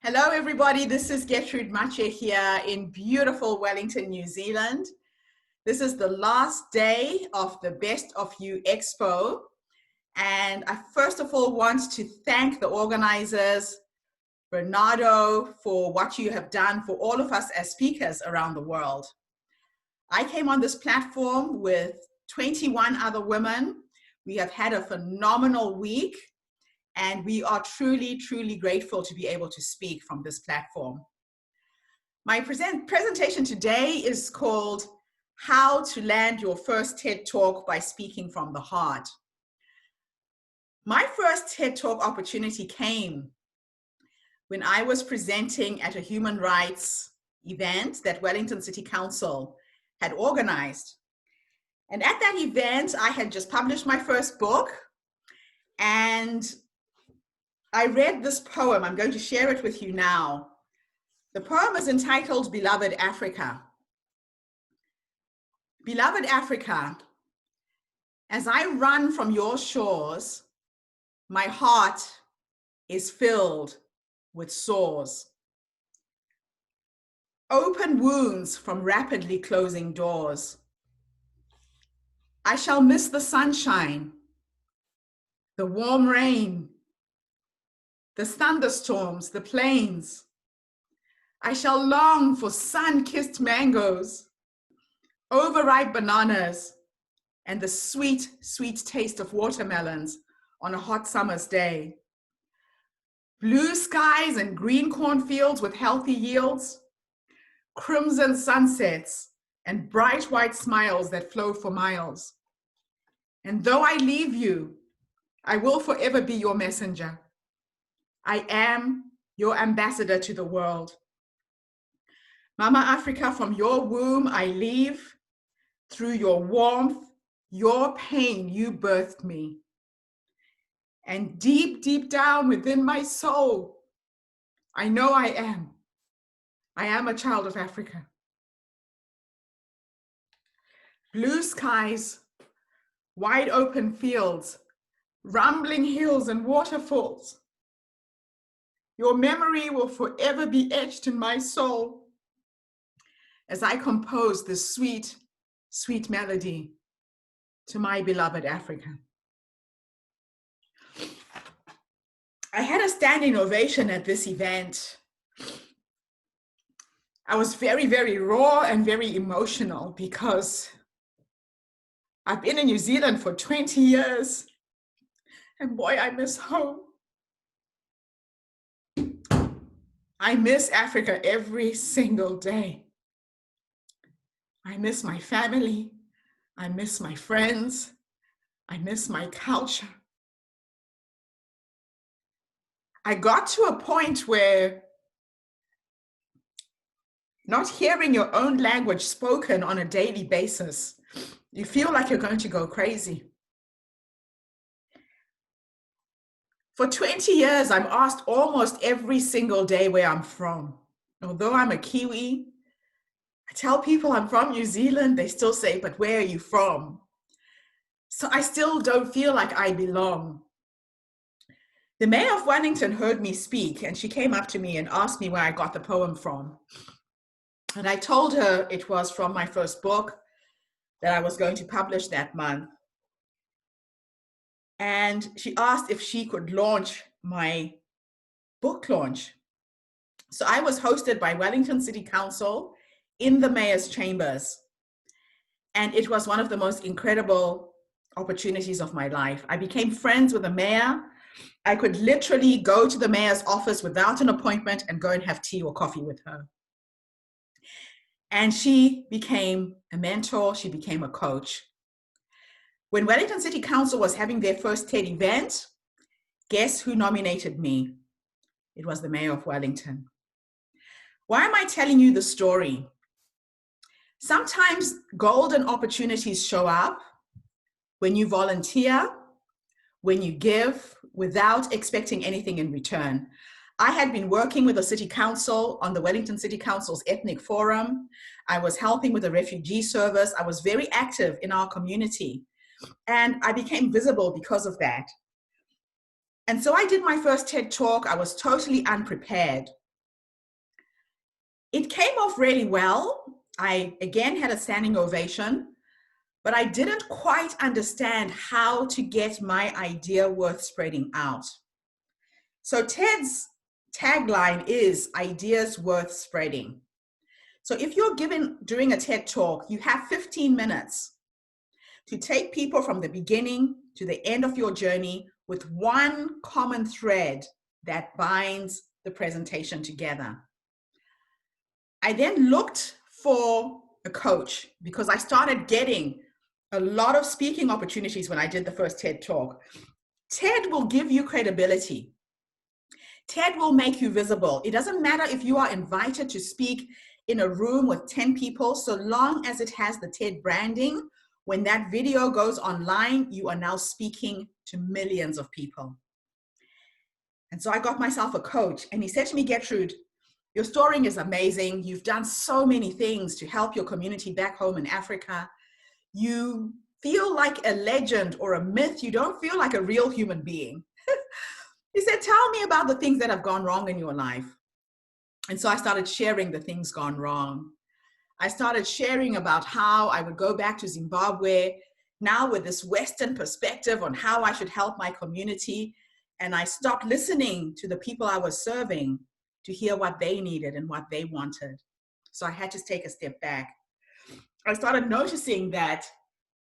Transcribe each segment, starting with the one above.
Hello, everybody. This is Getrude Mashe here in beautiful Wellington, New Zealand. This is the last day of the Best of You Expo. And I first of all want to thank the organizers, Bernardo, for what you have done for all of us as speakers around the world. I came on this platform with 21 other women. We have had a phenomenal week. And we are truly, truly grateful to be able to speak from this platform. My presentation today is called How to Land Your First TED Talk by Speaking from the Heart. My first TED Talk opportunity came when I was presenting at a human rights event that Wellington City Council had organized. And at that event, I had just published my first book, and I read this poem. I'm going to share it with you now. The poem is entitled Beloved Africa. Beloved Africa, as I run from your shores, my heart is filled with sores. Open wounds from rapidly closing doors. I shall miss the sunshine, the warm rain, the thunderstorms, the plains. I shall long for sun-kissed mangoes, overripe bananas, and the sweet, sweet taste of watermelons on a hot summer's day. Blue skies and green cornfields with healthy yields, crimson sunsets and bright white smiles that flow for miles. And though I leave you, I will forever be your messenger. I am your ambassador to the world. Mama Africa, from your womb I leave. Through your warmth, your pain, you birthed me. And deep, deep down within my soul, I know I am a child of Africa. Blue skies, wide open fields, rumbling hills and waterfalls. Your memory will forever be etched in my soul as I compose this sweet, sweet melody to my beloved Africa. I had a standing ovation at this event. I was very, very raw and very emotional because I've been in New Zealand for 20 years, and boy, I miss home. I miss Africa every single day. I miss my family. I miss my friends. I miss my culture. I got to a point where not hearing your own language spoken on a daily basis, you feel like you're going to go crazy. For 20 years, I'm asked almost every single day where I'm from. Although I'm a Kiwi, I tell people I'm from New Zealand, they still say, but where are you from? So I still don't feel like I belong. The mayor of Wellington heard me speak, and she came up to me and asked me where I got the poem from. And I told her it was from my first book that I was going to publish that month. And she asked if she could launch my book launch. So I was hosted by Wellington City Council in the mayor's chambers. And it was one of the most incredible opportunities of my life. I became friends with the mayor. I could literally go to the mayor's office without an appointment and go and have tea or coffee with her. And she became a mentor. She became a coach. When Wellington City Council was having their first TED event, guess who nominated me? It was the mayor of Wellington. Why am I telling you the story? Sometimes golden opportunities show up when you volunteer, when you give without expecting anything in return. I had been working with the City Council on the Wellington City Council's Ethnic Forum. I was helping with the refugee service. I was very active in our community. And I became visible because of that. And so I did my first TED Talk. I was totally unprepared. It came off really well. I again had a standing ovation, but I didn't quite understand how to get my idea worth spreading out. So TED's tagline is ideas worth spreading. So if you're given during a TED talk, you have 15 minutes to take people from the beginning to the end of your journey with one common thread that binds the presentation together. I then looked for a coach because I started getting a lot of speaking opportunities when I did the first TED talk. TED will give you credibility. TED will make you visible. It doesn't matter if you are invited to speak in a room with 10 people, so long as it has the TED branding. When that video goes online, you are now speaking to millions of people. And so I got myself a coach, and he said to me, Getrude, your story is amazing. You've done so many things to help your community back home in Africa. You feel like a legend or a myth. You don't feel like a real human being. He said, tell me about the things that have gone wrong in your life. And so I started sharing the things gone wrong. I started sharing about how I would go back to Zimbabwe now with this Western perspective on how I should help my community. And I stopped listening to the people I was serving to hear what they needed and what they wanted. So I had to take a step back. I started noticing that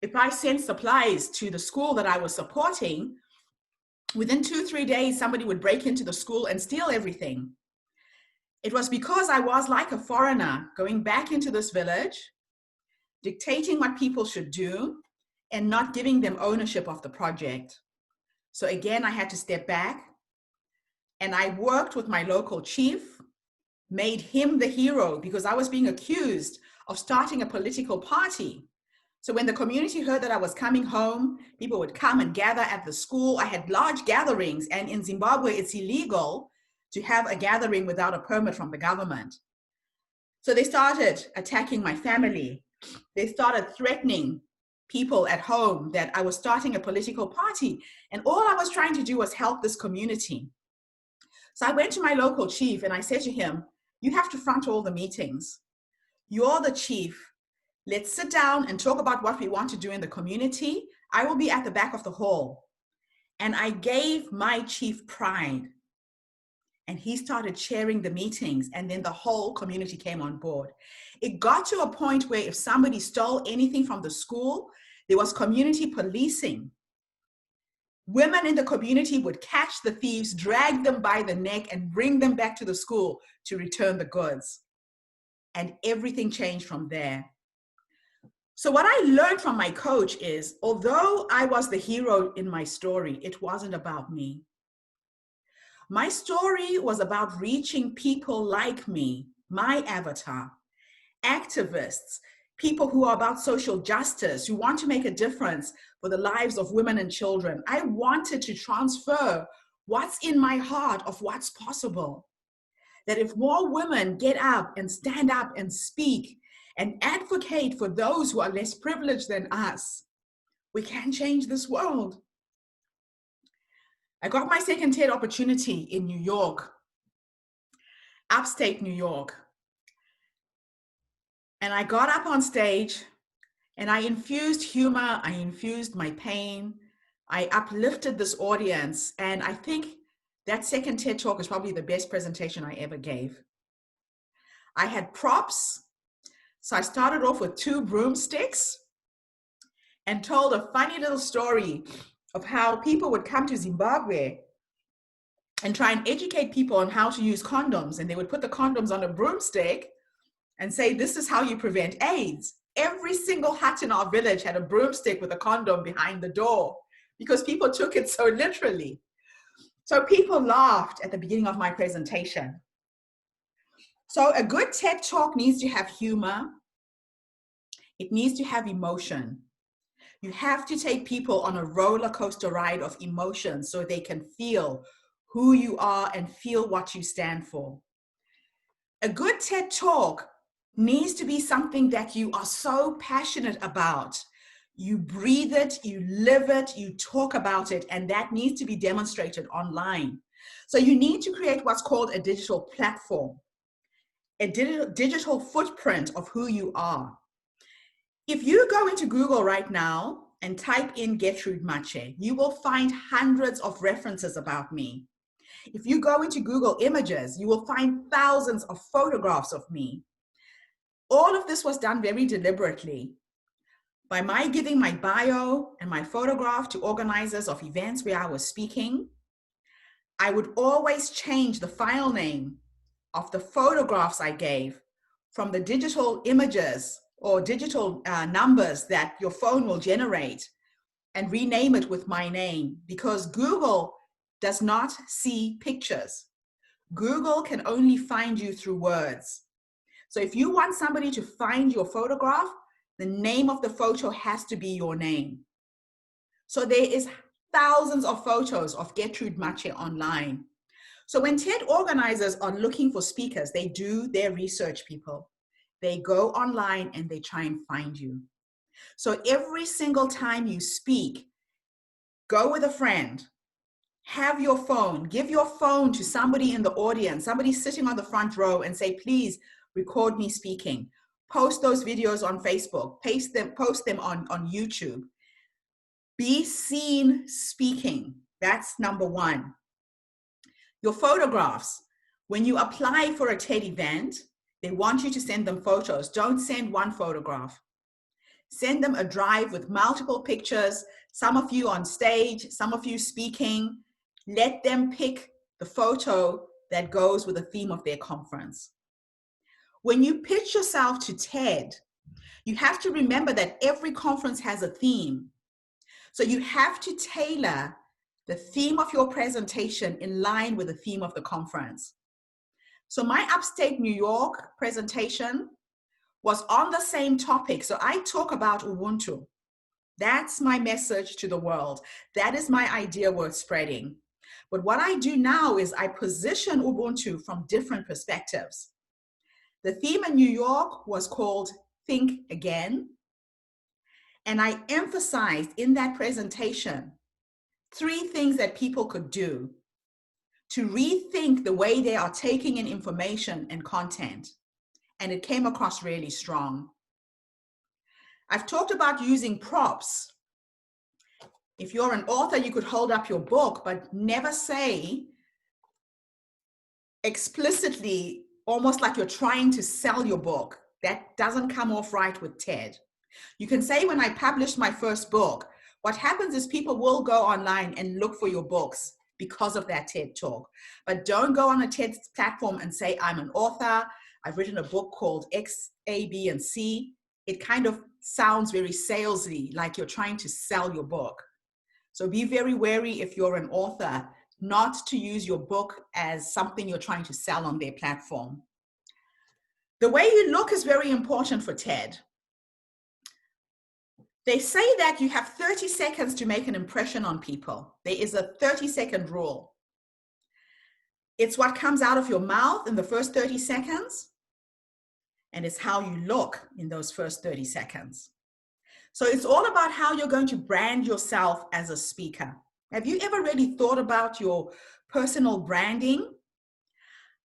if I sent supplies to the school that I was supporting, within 2-3 days, somebody would break into the school and steal everything. It was because I was like a foreigner going back into this village, dictating what people should do and not giving them ownership of the project. So again, I had to step back, and I worked with my local chief, made him the hero because I was being accused of starting a political party. So when the community heard that I was coming home, people would come and gather at the school. I had large gatherings, and in Zimbabwe, it's illegal to have a gathering without a permit from the government. So they started attacking my family. They started threatening people at home that I was starting a political party. And all I was trying to do was help this community. So I went to my local chief and I said to him, you have to front all the meetings. You're the chief. Let's sit down and talk about what we want to do in the community. I will be at the back of the hall. And I gave my chief pride. And he started chairing the meetings, and then the whole community came on board. It got to a point where if somebody stole anything from the school, there was community policing. Women in the community would catch the thieves, drag them by the neck, and bring them back to the school to return the goods. And everything changed from there. So what I learned from my coach is, although I was the hero in my story, it wasn't about me. My story was about reaching people like me, my avatar, activists, people who are about social justice, who want to make a difference for the lives of women and children. I wanted to transfer what's in my heart of what's possible. That if more women get up and stand up and speak and advocate for those who are less privileged than us, we can change this world. I got my second TED opportunity in New York, upstate New York. And I got up on stage and I infused humor, I infused my pain, I uplifted this audience. And I think that second TED talk is probably the best presentation I ever gave. I had props. So I started off with 2 broomsticks and told a funny little story of how people would come to Zimbabwe and try and educate people on how to use condoms. And they would put the condoms on a broomstick and say, this is how you prevent AIDS. Every single hut in our village had a broomstick with a condom behind the door because people took it so literally. So people laughed at the beginning of my presentation. So a good TED talk needs to have humor. It needs to have emotion. You have to take people on a roller coaster ride of emotions so they can feel who you are and feel what you stand for. A good TED talk needs to be something that you are so passionate about. You breathe it, you live it, you talk about it, and that needs to be demonstrated online. So you need to create what's called a digital platform. a digital footprint of who you are. If you go into Google right now and type in Getrude Mashe, you will find hundreds of references about me. If you go into Google Images, you will find thousands of photographs of me. All of this was done very deliberately. By my giving my bio and my photograph to organizers of events where I was speaking, I would always change the file name of the photographs I gave from the digital images or digital numbers that your phone will generate and rename it with my name, because Google does not see pictures. Google can only find you through words. So if you want somebody to find your photograph, the name of the photo has to be your name. So there is thousands of photos of Getrude Mashe online. So when TED organizers are looking for speakers, they do their research, people. They go online and they try and find you. So every single time you speak, go with a friend, have your phone, give your phone to somebody in the audience, somebody sitting on the front row, and say, please record me speaking. Post those videos on Facebook, post them on YouTube. Be seen speaking. That's number one. Your photographs. When you apply for a TED event, they want you to send them photos. Don't send one photograph. Send them a drive with multiple pictures, some of you on stage, some of you speaking. Let them pick the photo that goes with the theme of their conference. When you pitch yourself to TED, you have to remember that every conference has a theme. So you have to tailor the theme of your presentation in line with the theme of the conference. So my upstate New York presentation was on the same topic. So I talk about Ubuntu. That's my message to the world. That is my idea worth spreading. But what I do now is I position Ubuntu from different perspectives. The theme in New York was called Think Again. And I emphasized in that presentation 3 things that people could do to rethink the way they are taking in information and content. And it came across really strong. I've talked about using props. If you're an author, you could hold up your book, but never say explicitly, almost like you're trying to sell your book. That doesn't come off right with TED. You can say, when I published my first book, what happens is people will go online and look for your books because of that TED talk. But don't go on a TED platform and say, I'm an author, I've written a book called X, A, B, and C. It kind of sounds very salesy, like you're trying to sell your book. So be very wary, if you're an author, not to use your book as something you're trying to sell on their platform. The way you look is very important for TED. They say that you have 30 seconds to make an impression on people. There is a 30-second rule. It's what comes out of your mouth in the first 30 seconds, and it's how you look in those first 30 seconds. So it's all about how you're going to brand yourself as a speaker. Have you ever really thought about your personal branding?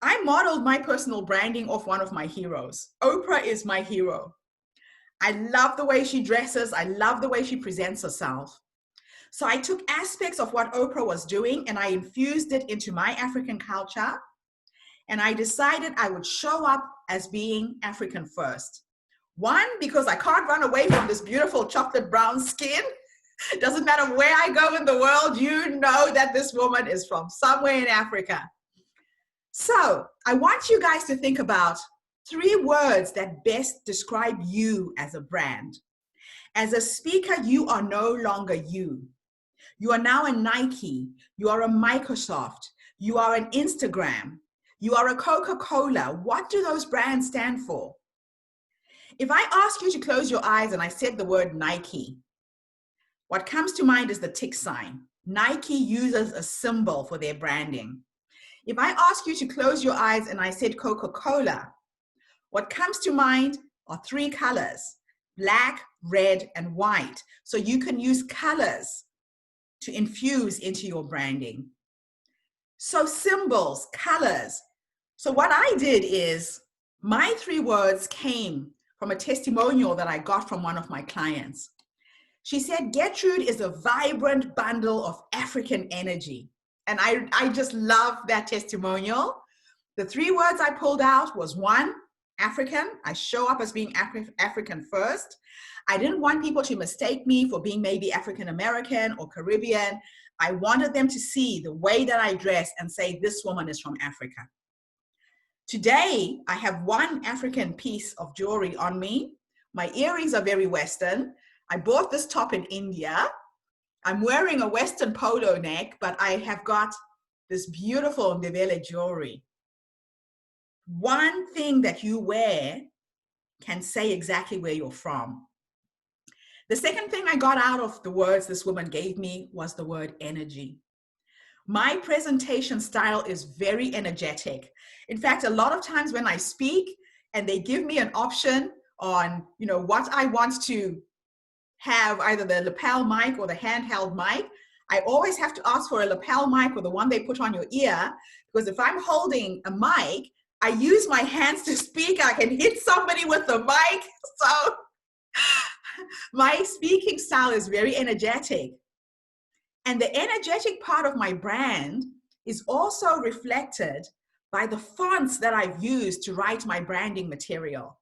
I modeled my personal branding off one of my heroes. Oprah is my hero. I love the way she dresses. I love the way she presents herself. So I took aspects of what Oprah was doing and I infused it into my African culture. And I decided I would show up as being African first. One, because I can't run away from this beautiful chocolate brown skin. It doesn't matter where I go in the world, you know that this woman is from somewhere in Africa. So I want you guys to think about 3 words that best describe you as a brand. As a speaker, you are no longer you. You are now a Nike. You are a Microsoft. You are an Instagram. You are a Coca-Cola. What do those brands stand for? If I ask you to close your eyes and I said the word Nike, what comes to mind is the tick sign. Nike uses a symbol for their branding. If I ask you to close your eyes and I said Coca-Cola, what comes to mind are 3 colors, black, red, and white. So you can use colors to infuse into your branding. So symbols, colors. So what I did is My 3 words came from a testimonial that I got from one of my clients. She said, Gertrude is a vibrant bundle of African energy. And I just love that testimonial. The 3 words I pulled out was 1, African. I show up as being African first. I didn't want people to mistake me for being maybe African American or Caribbean. I wanted them to see the way that I dress and say, this woman is from Africa. Today, I have 1 African piece of jewelry on me. My earrings are very Western. I bought this top in India. I'm wearing a Western polo neck, but I have got this beautiful Ndebele jewelry. One thing that you wear can say exactly where you're from. The second thing I got out of the words this woman gave me was the word energy. My presentation style is very energetic. In fact, a lot of times when I speak and they give me an option on, what I want to have, either the lapel mic or the handheld mic, I always have to ask for a lapel mic or the one they put on your ear, because if I'm holding a mic, I use my hands to speak. I can hit somebody with the mic. So my speaking style is very energetic. And the energetic part of my brand is also reflected by the fonts that I've used to write my branding material.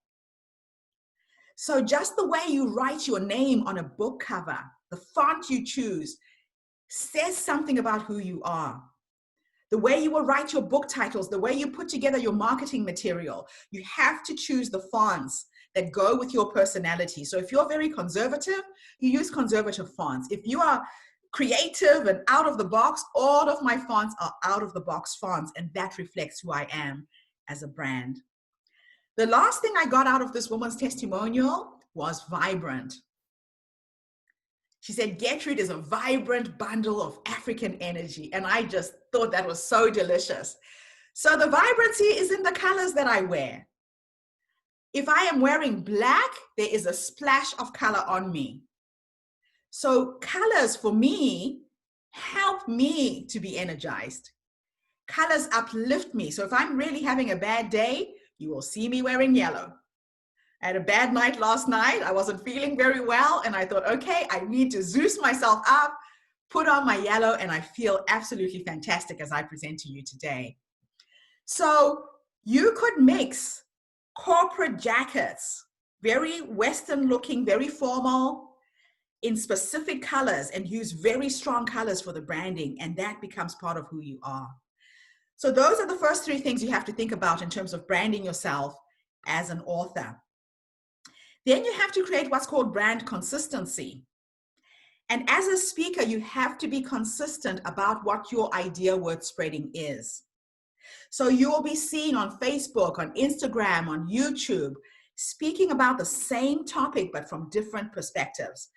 So just the way you write your name on a book cover, the font you choose says something about who you are. The way you will write your book titles, the way you put together your marketing material, you have to choose the fonts that go with your personality. So if you're very conservative, you use conservative fonts. If you are creative and out of the box, all of my fonts are out of the box fonts, and that reflects who I am as a brand. The last thing I got out of this woman's testimonial was vibrant. She said, Gertrude is a vibrant bundle of African energy. And I just thought that was so delicious. So the vibrancy is in the colors that I wear. If I am wearing black, there is a splash of color on me. So colors for me help me to be energized. Colors uplift me. So if I'm really having a bad day, you will see me wearing yellow. I had a bad night last night. I wasn't feeling very well. And I thought, okay, I need to Zeus myself up, put on my yellow, and I feel absolutely fantastic as I present to you today. So you could mix corporate jackets, very Western looking, very formal, in specific colors, and use very strong colors for the branding. And that becomes part of who you are. So those are the first 3 things you have to think about in terms of branding yourself as an author. Then you have to create what's called brand consistency. And as a speaker, you have to be consistent about what your idea word spreading is. So you will be seen on Facebook, on Instagram, on YouTube, speaking about the same topic, but from different perspectives.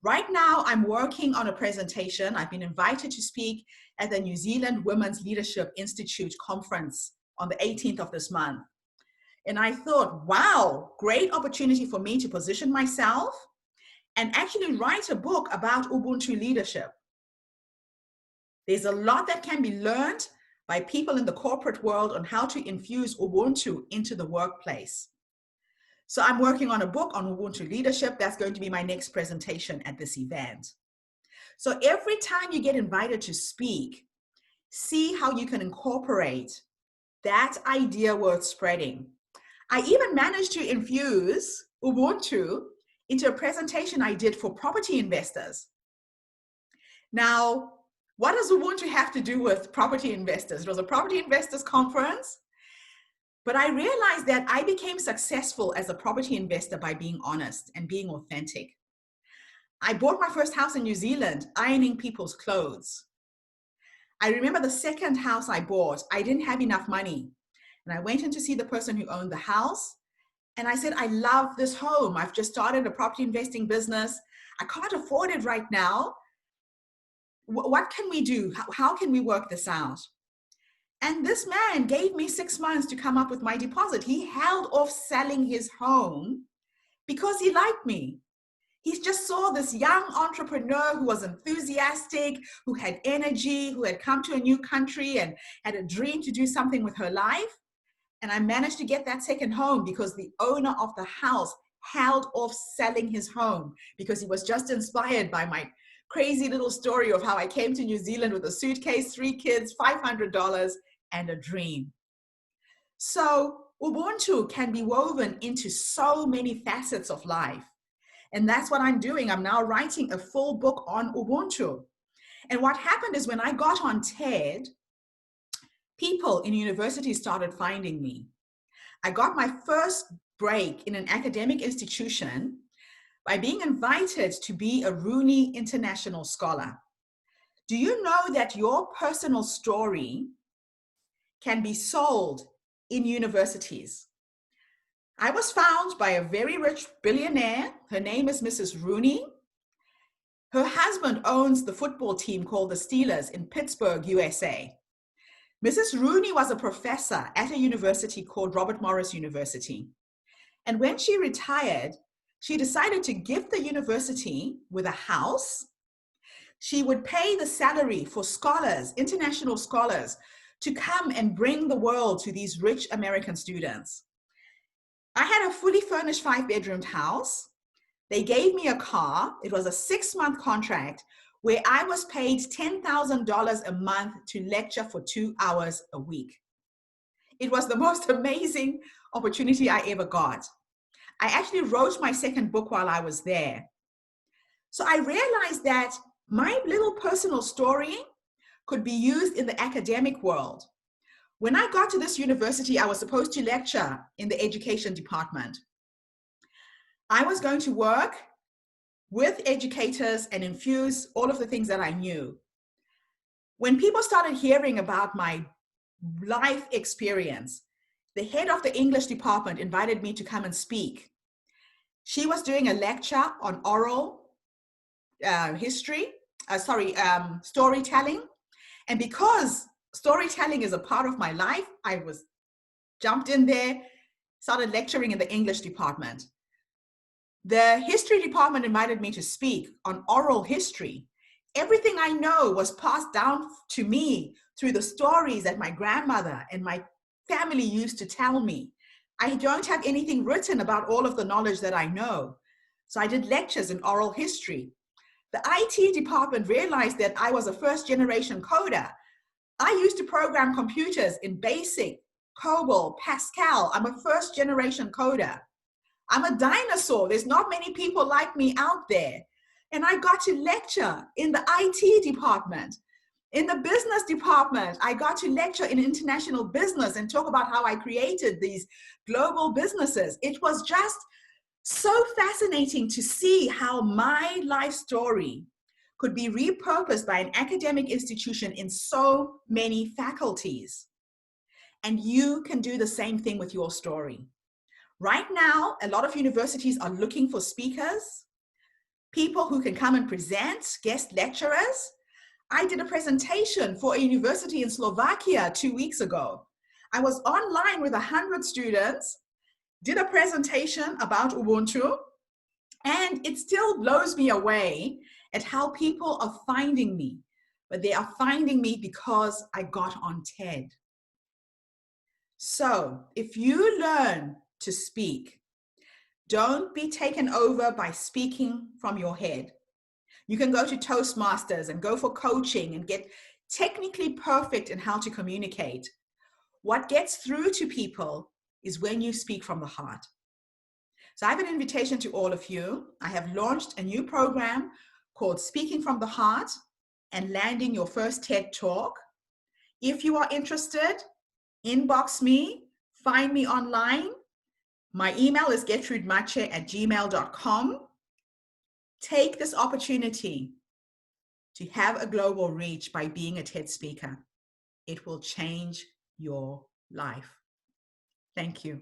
Right now, I'm working on a presentation. I've been invited to speak at the New Zealand Women's Leadership Institute conference on the 18th of this month. And I thought, wow, great opportunity for me to position myself and actually write a book about Ubuntu leadership. There's a lot that can be learned by people in the corporate world on how to infuse Ubuntu into the workplace. So I'm working on a book on Ubuntu leadership. That's going to be my next presentation at this event. So every time you get invited to speak, see how you can incorporate that idea word spreading. I even managed to infuse Ubuntu into a presentation I did for property investors. Now, what does Ubuntu have to do with property investors? It was a property investors conference, but I realized that I became successful as a property investor by being honest and being authentic. I bought my first house in New Zealand, ironing people's clothes. I remember the second house I bought, I didn't have enough money. And I went in to see the person who owned the house. And I said, I love this home. I've just started a property investing business. I can't afford it right now. What can we do? How can we work this out? And this man gave me 6 months to come up with my deposit. He held off selling his home because he liked me. He just saw this young entrepreneur who was enthusiastic, who had energy, who had come to a new country and had a dream to do something with her life. And I managed to get that second home because the owner of the house held off selling his home because he was just inspired by my crazy little story of how I came to New Zealand with a suitcase, 3 kids, $500, and a dream. So Ubuntu can be woven into so many facets of life. And that's what I'm doing. I'm now writing a full book on Ubuntu. And what happened is when I got on TED, people in universities started finding me. I got my first break in an academic institution by being invited to be a Rooney International Scholar. Do you know that your personal story can be sold in universities? I was found by a very rich billionaire. Her name is Mrs. Rooney. Her husband owns the football team called the Steelers in Pittsburgh, USA. Mrs. Rooney was a professor at a university called Robert Morris University. And when she retired, she decided to gift the university with a house. She would pay the salary for scholars, international scholars, to come and bring the world to these rich American students. I had a fully furnished 5-bedroomed house. They gave me a car. It was a 6-month contract where I was paid $10,000 a month to lecture for 2 hours a week. It was the most amazing opportunity I ever got. I actually wrote my second book while I was there. So I realized that my little personal story could be used in the academic world. When I got to this university, I was supposed to lecture in the education department. I was going to work with educators and infuse all of the things that I knew. When people started hearing about my life experience, the head of the English department invited me to come and speak. She was doing a lecture on oral storytelling. And because storytelling is a part of my life, I jumped in there, started lecturing in the English department. The history department invited me to speak on oral history. Everything I know was passed down to me through the stories that my grandmother and my family used to tell me. I don't have anything written about all of the knowledge that I know. So I did lectures in oral history. The IT department realized that I was a first-generation coder. I used to program computers in BASIC, COBOL, Pascal. I'm a first-generation coder. I'm a dinosaur. There's not many people like me out there. And I got to lecture in the IT department. In the business department, I got to lecture in international business and talk about how I created these global businesses. It was just so fascinating to see how my life story could be repurposed by an academic institution in so many faculties. And you can do the same thing with your story. Right now, a lot of universities are looking for speakers, people who can come and present, guest lecturers. I did a presentation for a university in Slovakia 2 weeks ago. I was online with 100 students, did a presentation about Ubuntu, and it still blows me away at how people are finding me. But they are finding me because I got on TED. So if you learn to speak, don't be taken over by speaking from your head. You can go to Toastmasters and go for coaching and get technically perfect in how to communicate. What gets through to people is when you speak from the heart. So I have an invitation to all of you. I have launched a new program called Speaking from the Heart and Landing Your First TED Talk. If you are interested, inbox me, find me online. My email is getrudemache@gmail.com. Take this opportunity to have a global reach by being a TED speaker. It will change your life. Thank you.